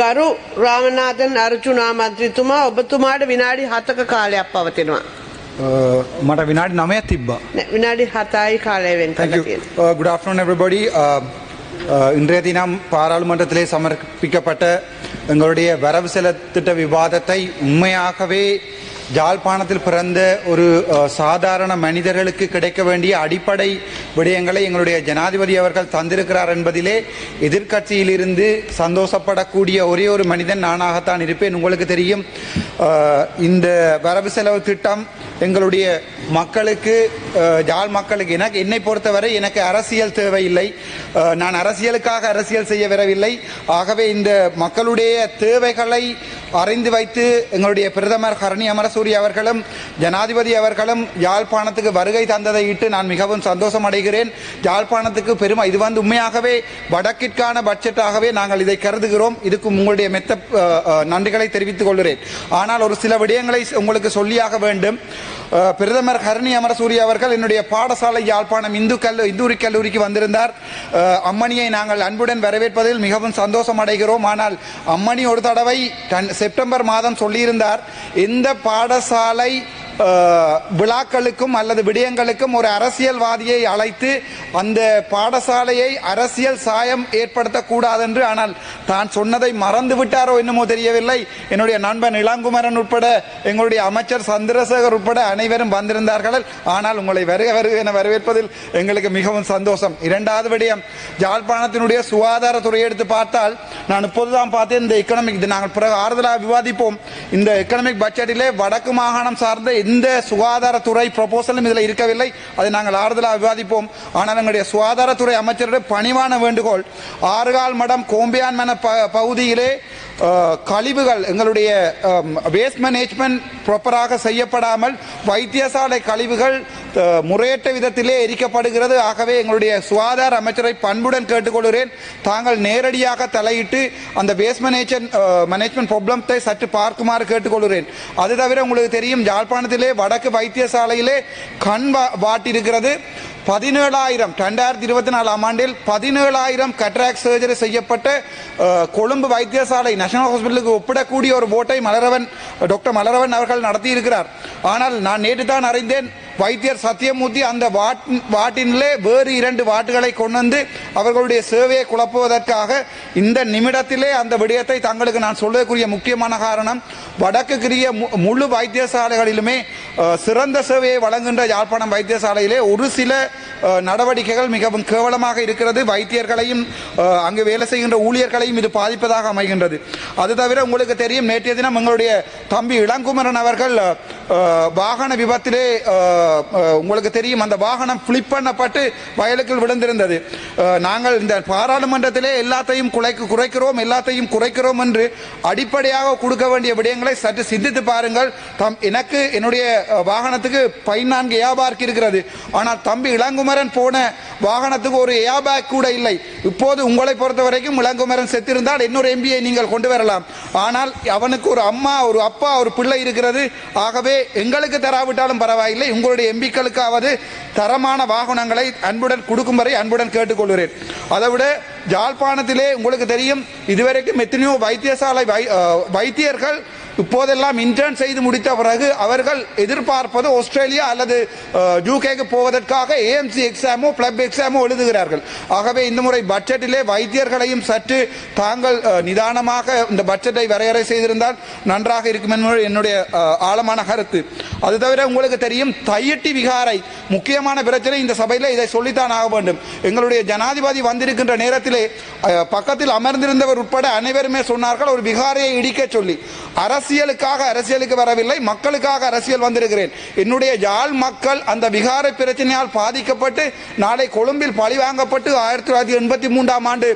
ගරු රාමනාථන් අර්ජුනා මන්ත්‍රීතුමා ඔබතුමාට විනාඩි 7ක කාලයක් පවතිනවා. මට විනාඩි 9ක් තිබ්බා. විනාඩි 7යි කාලය වෙන් කරලා තියෙනවා. Good afternoon everybody. இன்றைய தினம் பாராளுமன்றத்திலே சமர்ப்பிக்கப்பட்ட எங்களுடைய வரவு செலத்திட்ட விவாதத்தை உண்மையாகவே ஜாழ்ப்பாணத்தில் பிறந்த ஒரு சாதாரண மனிதர்களுக்கு கிடைக்க வேண்டிய அடிப்படை விடயங்களை எங்களுடைய ஜனாதிபதி அவர்கள் தந்திருக்கிறார் என்பதிலே எதிர்க்கட்சியிலிருந்து சந்தோஷப்படக்கூடிய ஒரே ஒரு மனிதன் நானாகத்தான் இருப்பேன். உங்களுக்கு தெரியும், இந்த வரவு செலவு திட்டம் எங்களுடைய மக்களுக்கு, ஜாழ் மக்களுக்கு, என்னை பொறுத்தவரை எனக்கு அரசியல் தேவையில்லை. நான் அரசியலுக்காக அரசியல் செய்ய வரவில்லை. ஆகவே இந்த மக்களுடைய தேவைகளை அறிந்து வைத்து எங்களுடைய பிரதமர் ஹரணி அமரசூரிய அவர்களும் ஜனாதிபதி அவர்களும் யாழ்ப்பாணத்துக்கு வருகை தந்ததை இட்டு நான் மிகவும் சந்தோஷம் அடைகிறேன். யாழ்ப்பாணத்துக்கு பெருமை இது உண்மையாகவே வடக்கிற்கான பட்ஜெட்டாகவே நாங்கள் இதை கருதுகிறோம். இதுக்கு உங்களுடைய மெத்த நன்றிகளை தெரிவித்துக் கொள்கிறேன். ஆனால் ஒரு சில விடயங்களை உங்களுக்கு சொல்லியாக வேண்டும். பிரதமர் ஹரணி அமரசூரிய அவர்கள் என்னுடைய பாடசாலை யாழ்ப்பாணம் இந்தூரி கல்லூரிக்கு வந்திருந்தார். அம்மணியை நாங்கள் அன்புடன் வரவேற்பதில் மிகவும் சந்தோஷம் அடைகிறோம். ஆனால் அம்மணி ஒரு தடவை செப்டம்பர் மாதம் சொல்லியிருந்தார், எந்த பாடசாலை விழாக்களுக்கும் அல்லது விடயங்களுக்கும் ஒரு அரசியல்வாதியை அழைத்து அந்த பாடசாலையை அரசியல் சாயம் ஏற்படுத்தக்கூடாது என்று. ஆனால் தான் சொன்னதை மறந்து விட்டாரோ என்னமோ தெரியவில்லை. என்னுடைய நண்பன் இளங்குமரன் உட்பட எங்களுடைய அமைச்சர் சந்திரசேகர் உட்பட அனைவரும் வந்திருந்தார்கள். ஆனால் உங்களை வருக என வரவேற்பதில் எங்களுக்கு மிகவும் சந்தோஷம். இரண்டாவது விடயம், யாழ்ப்பாணத்தினுடைய சுகாதாரத்துறை எடுத்து பார்த்தால், நான் இப்போதுதான் பார்த்தேன் இந்த எக்கனாமிக், நாங்கள் பிறகு ஆறுதலாக விவாதிப்போம். இந்த எக்கனாமிக் பட்ஜெட்டிலே வடக்கு மாகாணம் சார்ந்த இந்த சுகாதாரத்துறை ப்ரொபோசலும் இதில் இருக்கவில்லை. அதை நாங்கள் ஆறுதலாக விவாதிப்போம். ஆனால் எங்களுடைய சுகாதாரத்துறை அமைச்சருடைய பணிவான வேண்டுகோள், ஆறுகால் மடம் கோம்பியான் மன பகுதியிலே கழிவுகள், எங்களுடைய வேஸ்ட் மேனேஜ்மெண்ட் ப்ராப்பராக செய்யப்படாமல் வைத்தியசாலை கழிவுகள் முறையற்ற விதத்திலே எரிக்கப்படுகிறது. ஆகவே எங்களுடைய சுகாதார அமைச்சரை பண்புடன் கேட்டுக்கொள்கிறேன், தாங்கள் நேரடியாக தலையிட்டு அந்த வேஸ்ட் மேனேஜ்மெண்ட் ப்ராப்ளத்தை சற்று பார்க்குமாறு கேட்டுக்கொள்கிறேன். அது தவிர உங்களுக்கு தெரியும், யாழ்ப்பாணத்திலே வடக்கு வைத்தியசாலையிலே கண் வாட்டிருக்கிறது. 17,000 2024 ஆண்டில் 17,000 கட்ராக்ட் சர்ஜரி செய்யப்பட்ட கொழும்பு வைத்தியசாலை நேஷனல் ஹாஸ்பிட்டலுக்கு ஒப்பிடக்கூடிய ஒரு போட்டை டாக்டர் மலரவன் அவர்கள் நடத்தி இருக்கிறார். ஆனால் நான் நேற்று தான் அறிந்தேன், வைத்தியர் சத்தியமூர்த்தி அந்த வாட்டினிலே வேறு 2 வாட்டுகளை கொண்டு வந்து அவர்களுடைய சேவையை குழப்புவதற்காக இந்த நிமிடத்திலே அந்த விடயத்தை தங்களுக்கு நான் சொல்லக்கூடிய முக்கியமான காரணம், வடக்குரிய முழு வைத்தியசாலைகளிலுமே சிறந்த சேவையை வழங்குகின்ற யாழ்ப்பாணம் வைத்தியசாலையிலே ஒரு சில நடவடிக்கைகள் மிகவும் கேவலமாக இருக்கிறது. வைத்தியர்களையும் அங்கு வேலை செய்கின்ற ஊழியர்களையும் இது பாதிப்பதாக அமைகின்றது. அது தவிர உங்களுக்கு தெரியும், நேற்றைய தினம் எங்களுடைய தம்பி இளங்குமரன் அவர்கள் வாகன விபத்திலே, உங்களுக்கு தெரியும், அந்த வாகனம் பிளிப் பண்ணப்பட்டு வயலுக்குள் விழுந்திருந்தது. நாங்கள் இந்த பாராளுமன்றத்திலே எல்லாத்தையும் குறைக்கிறோம் என்று அடிப்படையாக கொடுக்க வேண்டிய விடயங்களை சற்று சிந்தித்து பாருங்கள். எனக்கு என்னுடைய வாகனத்துக்கு 14 ஏர்பேக் இருக்கிறது. ஆனால் தம்பி இளங்குமரன் போன வாகனத்துக்கு ஒரு ஏர்பேக் கூட இல்லை. இப்போது உங்களை பொறுத்த வரைக்கும் இளங்குமரன் செத்திருந்தால் இன்னொரு எம்பியை நீங்கள் கொண்டு வரலாம். ஆனால் அவனுக்கு ஒரு அம்மா, ஒரு அப்பா, ஒரு பிள்ளை இருக்கிறது. ஆகவே எங்களுக்கு தராவிட்டாலும் பரவாயில்லை, உங்களுடைய எம்பிக்களுக்காவது தரமான வாகனங்களை அன்புடன் கொடுக்கும் வரை அன்புடன் கேட்டுக்கொள்கிறேன். அதைவிட யாழ்ப்பாணத்திலே உங்களுக்கு தெரியும், இதுவரைக்கும் எத்தனையோ வைத்தியர்கள் இப்போதெல்லாம் இன்டர்ன் செய்து முடித்த பிறகு அவர்கள் எதிர்பார்ப்பது ஆஸ்திரேலியா அல்லது யூகேக்கு போவதற்காக ஏஎம்சி எக்ஸாமோ பிளப் எக்ஸாமோ எழுதுகிறார்கள். ஆகவே இந்த முறை பட்ஜெட்டிலே வைத்தியர்களையும் சற்று தாங்கள் நிதானமாக இந்த பட்ஜெட்டை வரையறை செய்திருந்தால் நன்றாக இருக்கும் என்பது என்னுடைய ஆழமான கருத்து. அது தவிர உங்களுக்கு தெரியும், தையிட்டி விகாரை முக்கியமான பிரச்சனை. இந்த சபையில் இதை சொல்லித்தான் ஆக வேண்டும். எங்களுடைய ஜனாதிபதி வந்திருக்கின்ற நேரத்திலே பக்கத்தில் அமர்ந்திருந்தவர் உட்பட அனைவருமே சொன்னார்கள், ஒரு விகாரையை இடிக்க சொல்லி. அரசியலுக்கு வரவில்லை, மக்களுக்காக அரசியல் வந்திருக்கிறேன். என்னுடைய யாழ் மக்கள் அந்த விகாரை பிரச்சனையால் பாதிக்கப்பட்டு நாளை கொழும்பில் பழி வாங்கப்பட்டு 1983 ஆண்டு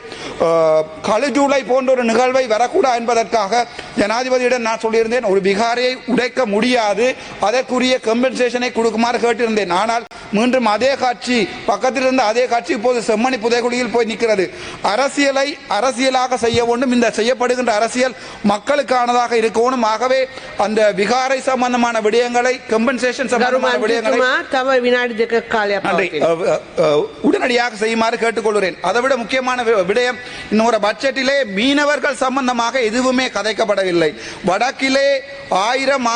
கழுஜூலை போன்ற ஒரு நிகழ்வை வரக்கூடாது என்பதற்காக ஜனாதிபதியிடம் நான் சொல்லியிருந்தேன், ஒரு விகாரையை உடைக்க முடியாது, அதற்குரிய கம்பன்சேஷனை கொடுக்குமாறு கேட்டிருந்தேன். ஆனால் மீண்டும் அதே காட்சி, பக்கத்தில் இருந்த அதே காட்சி இப்போது செம்மணி புதைகுழியில் போய் நிற்கிறது. அரசியலை அரசியலாக செய்ய வேண்டும். இந்த செய்யப்படுகின்ற அரசியல் மக்களுக்கானதாக இருக்கணும். ஆகவே அந்த விகாரை சம்பந்தமான விடயங்களை, கம்பன்சேஷன் சம்பந்தமான விடயங்களை තව විනාඩි 2ක කාලයක් පවතිනවා. உடனடியாக செய்யுமாறு கேட்டுக்கொள்கிறேன். அதை விட முக்கியமான விடயம், இன்னொரு பட்ஜெட்டிலே மீனவர்கள் சம்பந்தமாக எதுவுமே கதைக்கப்படவில்லை. வடக்கிலே ஆயிரம்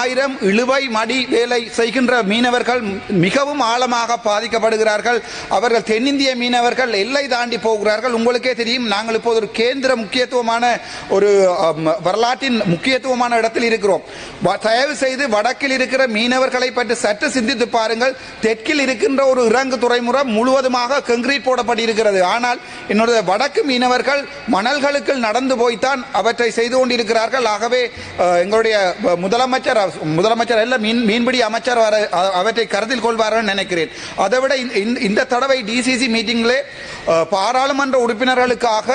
இழுவை மடி வேலை செய்கின்ற மீனவர்கள் மிகவும் ஆழமாக பாதிக்கப்படுகிறார்கள். அவர்கள் தென்னிந்திய மீனவர்கள் எல்லை தாண்டி போகிறார்கள். உங்களுக்கே தெரியும், நாங்கள் இப்போது ஒரு கேந்திர முக்கியத்துவமான ஒரு வரலாற்றின் முக்கியத்துவமான இடத்தில் இருக்கிறோம். தயவு செய்து வடக்கில் இருக்கிற மீனவர்களை பற்றி சற்று சிந்தித்து பாருங்கள். தெற்கில் இருக்கின்ற ஒரு இறங்கு துறைமுகம் முழுவதுமாக கங்கிரீட் போடப்பட்டிருக்கிறது. ஆனால் என்னுடைய வடக்கு மீனவர்கள் மணல்களுக்கு நடந்து போய்த்தான் அவற்றை செய்து கொண்டிருக்கிறார்கள். ஆகவே எங்களுடைய முதலமைச்சர் அல்ல, மீன்பிடி அமைச்சர் அவற்றை கருத்தில் கொள்வார்கள் நினைக்கிறேன். அதைவிட இந்த தடவை டிசிசி மீட்டிங்கிலே பாராளுமன்ற உறுப்பினர்களுக்காக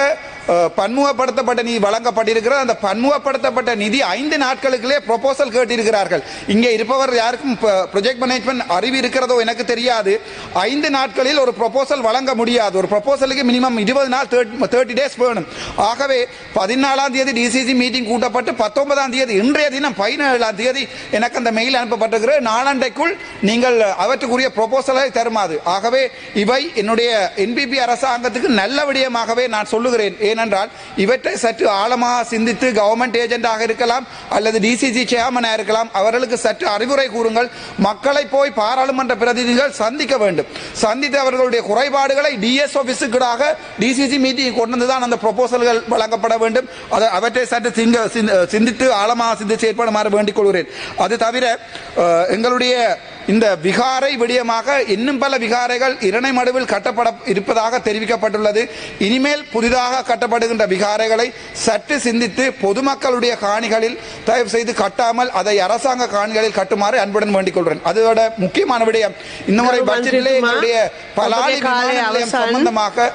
பன்முகப்படுத்தப்பட்ட நிதி வழங்கப்பட்டிருக்கிறது. அந்த பன்முகப்படுத்தப்பட்ட நிதி 5 நாட்களுக்குள்ளே ப்ரொபோசல் கேட்டிருக்கிறார்கள். இங்கே இருப்பவர் யாருக்கும் ப்ரொஜெக்ட் மேனேஜ்மெண்ட் அறிவு இருக்கிறதோ எனக்கு தெரியாது. 5 நாட்களில் ஒரு ப்ரொபோசல் வழங்க முடியாது. ஒரு ப்ரொபோசலுக்கு மினிமம் 20 நாள் 30 டேஸ் வேணும். ஆகவே 14ஆம் தேதி டிசிசி மீட்டிங் கூட்டப்பட்டு 19ஆம் தேதி, இன்றைய தினம் 17ஆம் தேதி எனக்கு அந்த மெயில் அனுப்பப்பட்டிருக்கிறது. நாளண்டைக்குள் நீங்கள் அவற்றுக்குரிய ப்ரொபோசலை தருமாறு. ஆகவே இவை என்னுடைய என்பிபி அரசாங்கத்துக்கு நல்ல விடயமாகவே நான் சொல்லுகிறேன். ஏனென்றால் இவற்றை சற்று ஆழமாக சிந்தித்து கவர்மெண்ட் ஏஜென்டாக இருக்கலாம் அல்லது டிசிசி சேர்மனாக இருக்கலாம், அவர்களுக்கு சற்று அறிவுரை கூறுங்கள். மக்களை போய் பாராளுமன்ற பிரதிநிதிகள் சந்திக்க வேண்டும். சந்தித்து அவர்களுடைய குறைபாடுகளை டிஎஸ் ஆபீஸுக்காக டிசிசி மீட்டிங் கொண்டு வந்துதான் அந்த ப்ரொபோசல்கள் வழங்கப்பட வேண்டும். அவற்றை சற்று சிந்தித்து ஆழமாக சிந்தித்து செயற்படுமாறு வேண்டிக் கொள்கிறேன். அது தவிர எங்களுடைய இந்த விகாரை விடயமாக இன்னும் பல விகாரைகள் இரணைமடுவில் கட்டப்பட இருப்பதாக தெரிவிக்கப்பட்டுள்ளது. இனிமேல் புதிதாக கட்டப்படுகின்ற விகாரைகளை சற்று சிந்தித்து பொதுமக்களுடைய காணிகளில் தயவு செய்து கட்டாமல் அதை அரசாங்க காணிகளில் கட்டுமாறு அன்புடன் வேண்டிக் கொள்கிறேன். அதோட முக்கியமான விடயம், இன்னொரு பட்ஜெட்டிலே எங்களுடைய பலாலி விமான நிலையம் சம்பந்தமாக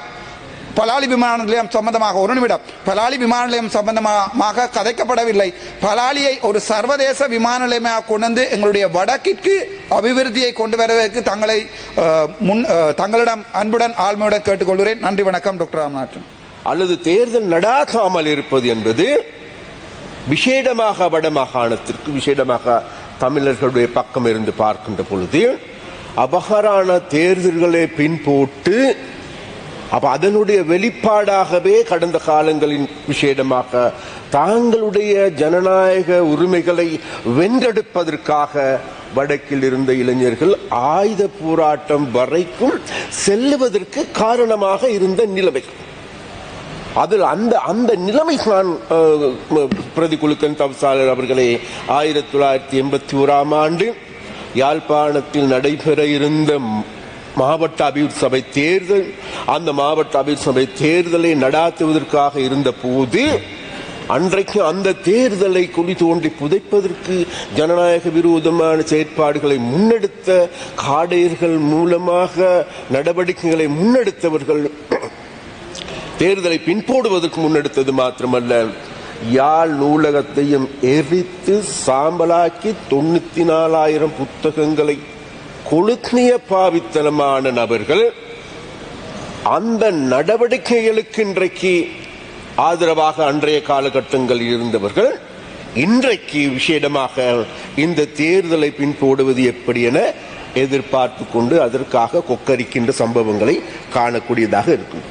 பலாலி விமான நிலையம் சம்பந்தமாக ஒரு நிமிடம், பலாலி விமான நிலையம் சம்பந்தமாக கதைக்கப்படவில்லை. பலாலியை ஒரு சர்வதேச விமான நிலையமாக கொண்டு எங்களுடைய வடக்கிற்கு அபிவிருத்தியை கொண்டு வருவதற்கு தங்களிடம் அன்புடன் ஆழ்மையுடன் கேட்டுக்கொள்கிறேன். நன்றி, வணக்கம். டாக்டர் ராமநாதன். அல்லது தேர்தல் நடாக்காமல் இருப்பது என்பது விசேடமாக வடமாகாணத்திற்கு, விசேடமாக தமிழர்களுடைய பக்கம் இருந்து பார்க்கின்ற பொழுது அபகரான தேர்தல்களை பின்போட்டு அதனுடைய வெளிப்பாடாகவே கடந்த காலங்களின் விசேடமாக தாங்களுடைய ஜனநாயக உரிமைகளை வென்றெடுப்பதற்காக வடக்கில் இருந்த இளைஞர்கள் ஆயுத போராட்டம் வரைக்கும் செல்லுவதற்கு காரணமாக இருந்த நிலைமை. அதில் அந்த நிலைமை நான் பிரதிகுலுக்கன் தவசாளர் அவர்களே 1981ஆம் ஆண்டு யாழ்ப்பாணத்தில் நடைபெற இருந்த மாவட்ட அபிவிருத்தி சபை தேர்தல், அந்த மாவட்ட அபிவிருத்தி சபை தேர்தலை நடாத்துவதற்காக இருந்த போது அன்றைக்கு அந்த தேர்தலை குழி தோண்டி புதைப்பதற்கு ஜனநாயக விரோதமான செயற்பாடுகளை முன்னெடுத்த காடையர்கள் மூலமாக நடவடிக்கைகளை முன்னெடுத்தவர்கள் தேர்தலை பின்போடுவதற்கு முன்னெடுத்தது மாத்திரமல்ல, யாழ் நூலகத்தையும் எரித்து சாம்பலாக்கி 94,000 புத்தகங்களை கொளுத்திய பாவித்தனமான நபர்கள் அந்த நடவடிக்கைகளுக்கு இன்றைக்கு ஆதரவாக அன்றைய காலகட்டங்களில் இருந்தவர்கள் இன்றைக்கு விசேடமாக இந்த தேர்தலை பின்போடுவது எப்படி என எதிர்பார்த்து கொண்டு அதற்காக கொக்கரிக்கின்ற சம்பவங்களை காணக்கூடியதாக இருக்கும்.